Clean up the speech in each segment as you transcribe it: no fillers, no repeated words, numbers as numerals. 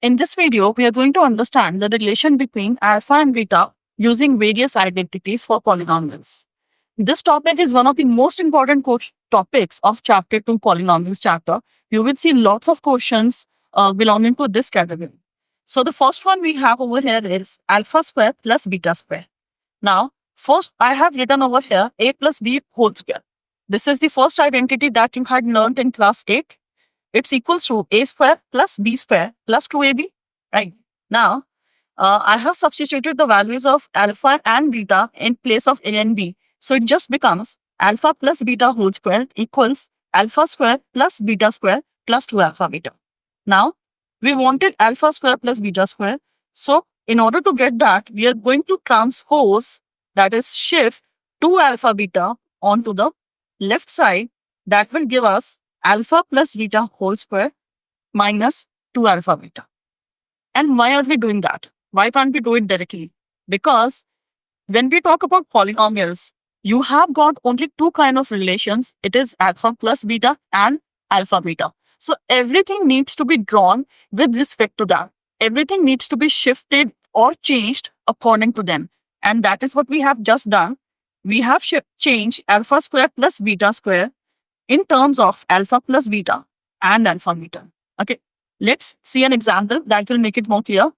In this video, we are going to understand the relation between alpha and beta using various identities for polynomials. This topic is one of the most important topics of chapter 2 polynomials chapter. You will see lots of questions belonging to this category. So the first one we have over here is alpha square plus beta square. Now, first I have written over here a plus b whole square. This is the first identity that you had learned in class 8. It's equals to a square plus b square plus 2ab, right? Now, I have substituted the values of alpha and beta in place of a and b. So it just becomes alpha plus beta whole square equals alpha square plus beta square plus 2 alpha beta. Now, we wanted alpha square plus beta square. So in order to get that, we are going to transpose, that is shift 2 alpha beta onto the left side. That will give us alpha plus beta whole square minus 2 alpha beta. And why are we doing that? Why can't we do it directly? Because when we talk about polynomials, you have got only two kind of relations. It is alpha plus beta and alpha beta. So everything needs to be drawn with respect to that. Everything needs to be shifted or changed according to them. And that is what we have just done. We have changed alpha square plus beta square in terms of alpha plus beta and alpha beta. Okay, let's see an example that will make it more clear.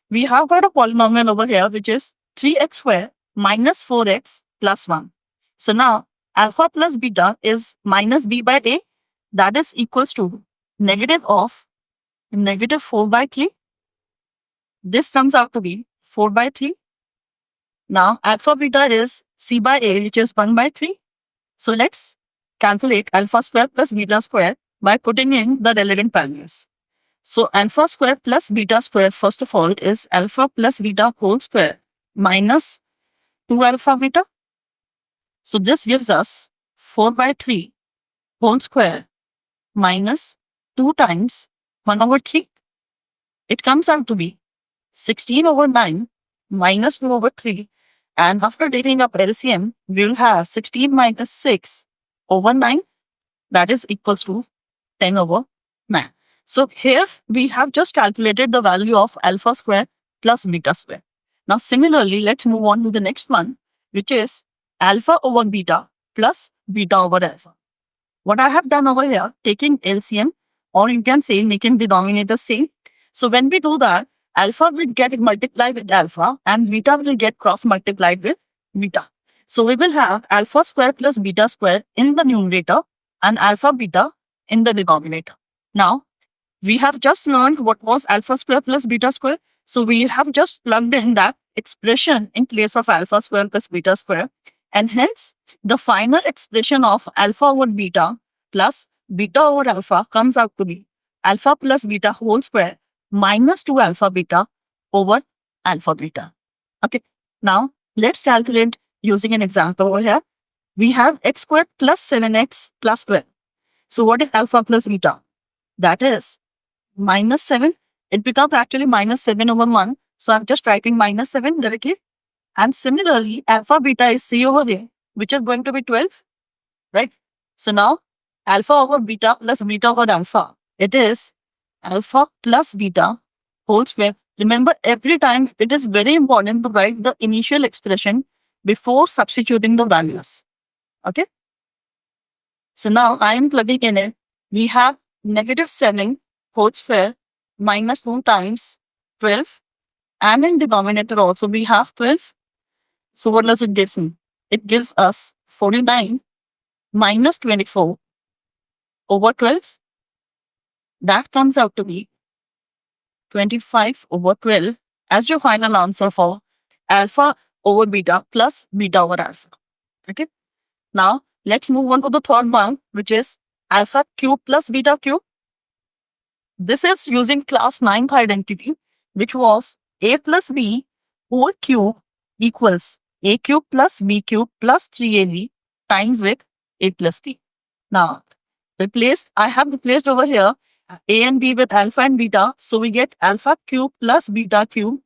We have got a polynomial over here, which is 3x square minus 4x plus 1. So now alpha plus beta is minus b by a, that is equals to negative of negative 4 by 3. This comes out to be 4 by 3. Now alpha beta is c by a, which is 1 by 3. So let's calculate alpha square plus beta square by putting in the relevant values. So alpha square plus beta square, first of all, is alpha plus beta whole square minus 2 alpha beta. So this gives us 4 by 3 whole square minus 2 times 1 over 3. It comes out to be 16 over 9 minus 2 over 3. And after taking up LCM, we will have 16 minus 6 over 9. That is equals to 10 over 9. So here we have just calculated the value of alpha square plus beta square. Now similarly, let's move on to the next one, which is alpha over beta plus beta over alpha. What I have done over here, taking LCM, or you can say making denominator same. So when we do that, alpha will get multiplied with alpha and beta will get cross multiplied with beta. So we will have alpha square plus beta square in the numerator and alpha beta in the denominator. Now, we have just learned what was alpha square plus beta square. So we have just plugged in that expression in place of alpha square plus beta square. And hence, the final expression of alpha over beta plus beta over alpha comes out to be alpha plus beta whole square minus 2 alpha beta over alpha beta. Okay, now let's calculate using an example over here. We have x squared plus 7x plus 12. So what is alpha plus beta? That is minus 7. It becomes actually minus 7 over 1. So I'm just writing minus 7 directly. And similarly, alpha beta is c over a, which is going to be 12, right? So now alpha over beta plus beta over alpha. It is alpha plus beta whole square. Remember, every time it is very important to write the initial expression before substituting the values. Okay. So now I am plugging in it. We have negative 7 whole square minus 2 times 12. And in denominator also we have 12. So what does it give me? It gives us 49 minus 24 over 12. That comes out to be 25 over 12 as your final answer for alpha over beta plus beta over alpha. Okay. Now let's move on to the third one, which is alpha cube plus beta cube. This is using class 9th identity, which was a plus b whole cube equals a cube plus b cube plus 3ab times with a plus b. Now, I have replaced over here a and b with alpha and beta. So we get alpha cube plus beta cube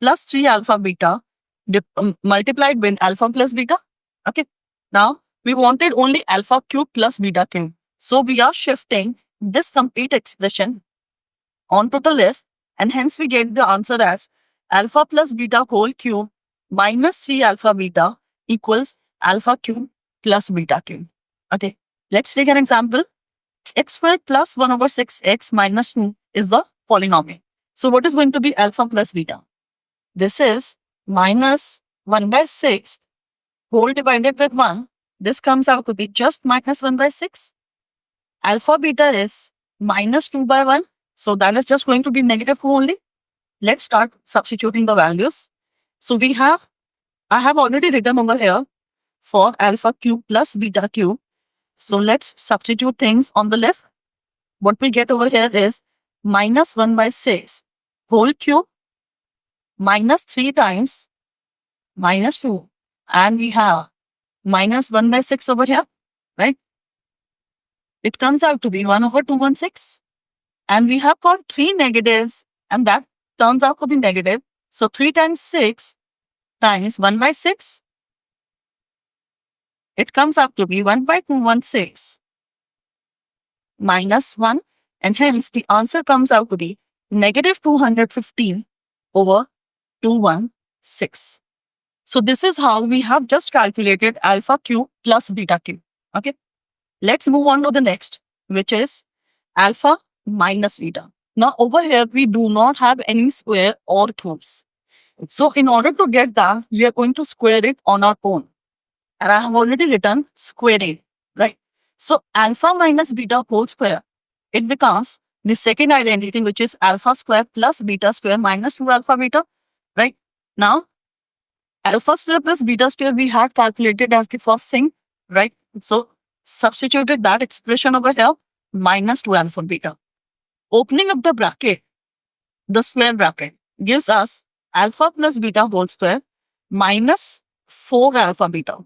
plus 3 alpha beta multiplied with alpha plus beta. Okay. Now, we wanted only alpha cube plus beta cube. So we are shifting this complete expression onto the left And hence we get the answer as alpha plus beta whole cube minus 3 alpha beta equals alpha cube plus beta cube. Okay, let's take an example. X squared plus 1 over 6x minus 2 is the polynomial. So what is going to be alpha plus beta? This is minus 1 by 6 whole divided with 1. This comes out to be just minus 1 by 6. Alpha beta is minus 2 by 1. So that is just going to be negative 2 only. Let's start substituting the values. So I have already written over here for alpha cube plus beta cube. So let's substitute things on the left. What we get over here is minus 1 by 6 whole cube minus 3 times minus 2. And we have minus 1 by 6 over here, right? It comes out to be 1 over 216. And we have got 3 negatives and that turns out to be negative. So 3 times 6 times 1 by 6. It comes up to be 1 by 216 minus 1. And hence the answer comes out to be negative 215 over 216. So this is how we have just calculated alpha cube plus beta cube. Okay. Let's move on to the next, which is alpha minus beta. Now over here, we do not have any square or cubes. So in order to get that, we are going to square it on our own. And I have already written squaring, right? So alpha minus beta whole square, it becomes the second identity, which is alpha square plus beta square minus 2 alpha beta, right? Now, alpha square plus beta square we had calculated as the first thing, right? So substituted that expression over here, minus 2 alpha beta. Opening up the bracket, the square bracket gives us alpha plus beta whole square minus 4 alpha beta.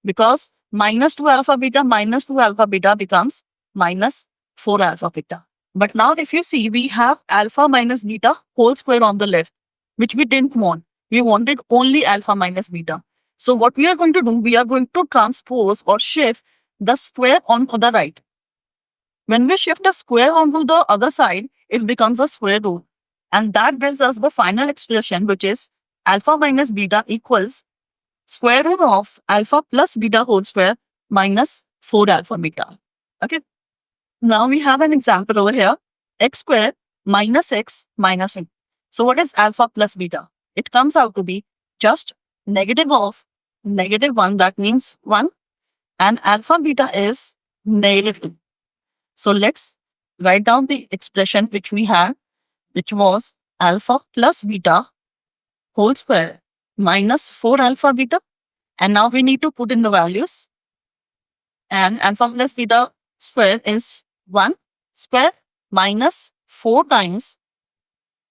Because minus 2 alpha beta minus 2 alpha beta becomes minus 4 alpha beta. But now if you see, we have alpha minus beta whole square on the left, which we didn't want. We wanted only alpha minus beta. So what we are going to do, we are going to transpose or shift the square onto the right. When we shift the square onto the other side, it becomes a square root. And that gives us the final expression, which is alpha minus beta equals square root of alpha plus beta whole square minus 4 alpha beta. Okay. Now we have an example over here. X squared minus x minus 1. So what is alpha plus beta? It comes out to be just negative of negative 1. That means 1. And alpha beta is negative 2. So let's write down the expression which we had, which was alpha plus beta whole square minus 4 alpha beta. And now we need to put in the values. And alpha plus beta square is 1 square minus 4 times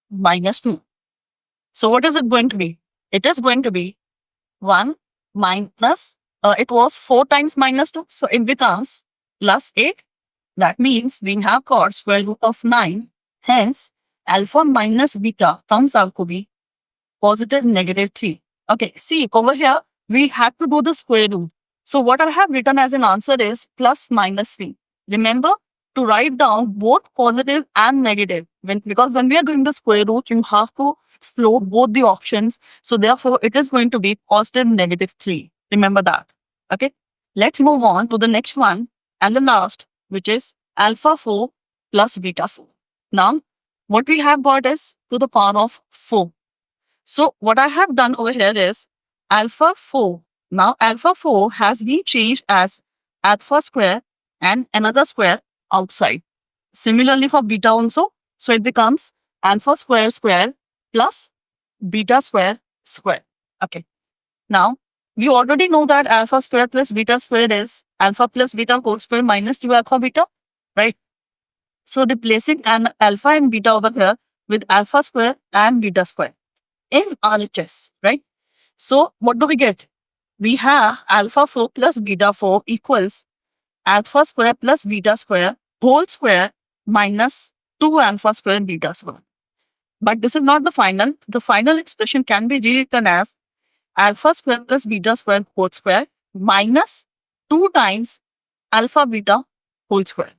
minus 2. So what is it going to be? It is going to be 1 minus, it was 4 times minus 2. So it becomes plus 8. That means we have got square root of 9. Hence, alpha minus beta comes out to be positive negative 3. Okay, see over here, we had to do the square root. So what I have written as an answer is plus minus 3. Remember to write down both positive and negative. Because when we are doing the square root, you have to explore both the options. So therefore, it is going to be positive negative 3. Remember that. Okay. Let's move on to the next one and the last, which is alpha 4 plus beta 4. Now, what we have got is to the power of 4. So what I have done over here is alpha 4. Now, alpha 4 has been changed as alpha square and another square outside. Similarly for beta also. So it becomes alpha square square plus beta square square. Okay. Now, we already know that alpha square plus beta square is alpha plus beta whole square minus 2 alpha beta, right? So replacing an alpha and beta over here with alpha square and beta square in RHS, right? So what do we get? We have alpha 4 plus beta 4 equals alpha square plus beta square whole square minus 2 alpha square beta square. But this is not the final. The final expression can be rewritten as alpha square plus beta square whole square minus 2 times alpha beta whole square.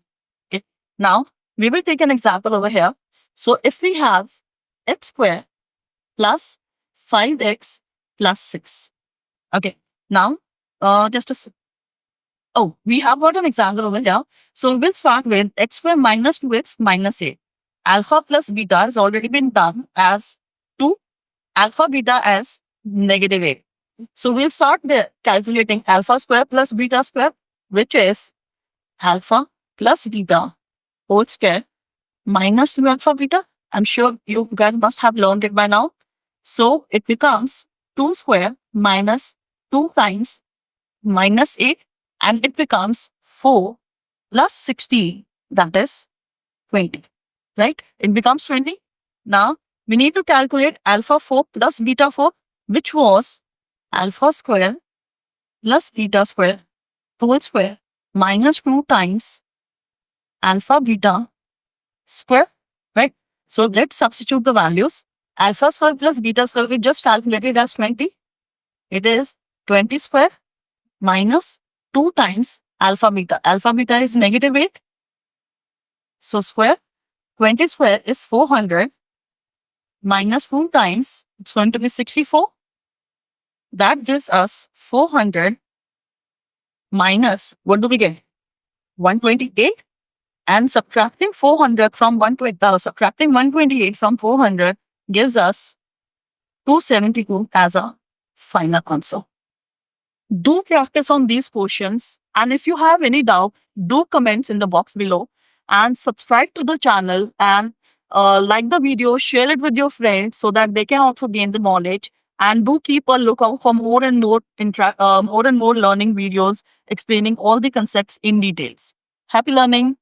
Okay. Now, we will take an example over here. So if we have x square plus 5x plus 6. Okay. Now, just a oh, we have got an example over here. So we'll start with x square minus 2x minus 8. Alpha plus beta has already been done as 2, alpha beta as negative 8. So we'll start with calculating alpha square plus beta square, which is alpha plus beta whole square minus 2 alpha beta. I'm sure you guys must have learned it by now. So it becomes 2 square minus 2 times minus 8, and it becomes 4 plus 16, that is 20, right? It becomes 20. Now we need to calculate alpha 4 plus beta 4, which was alpha square plus beta square whole square minus 2 times alpha beta square, right? So let's substitute the values. Alpha square plus beta square we just calculated as 20. It is 20 square minus 2 times alpha beta. Alpha beta is negative 8. So square, 20 square is 400 minus 2 times, it's going to be 64. That gives us 400 minus, what do we get? 128. And subtracting 400 from 120, subtracting 128 from 400 gives us 272 as a final answer. Do practice on these questions, and if you have any doubt, do comments in the box below and subscribe to the channel and like the video, share it with your friends so that they can also gain the knowledge. And do keep a lookout for more and more learning videos explaining all the concepts in details. Happy learning!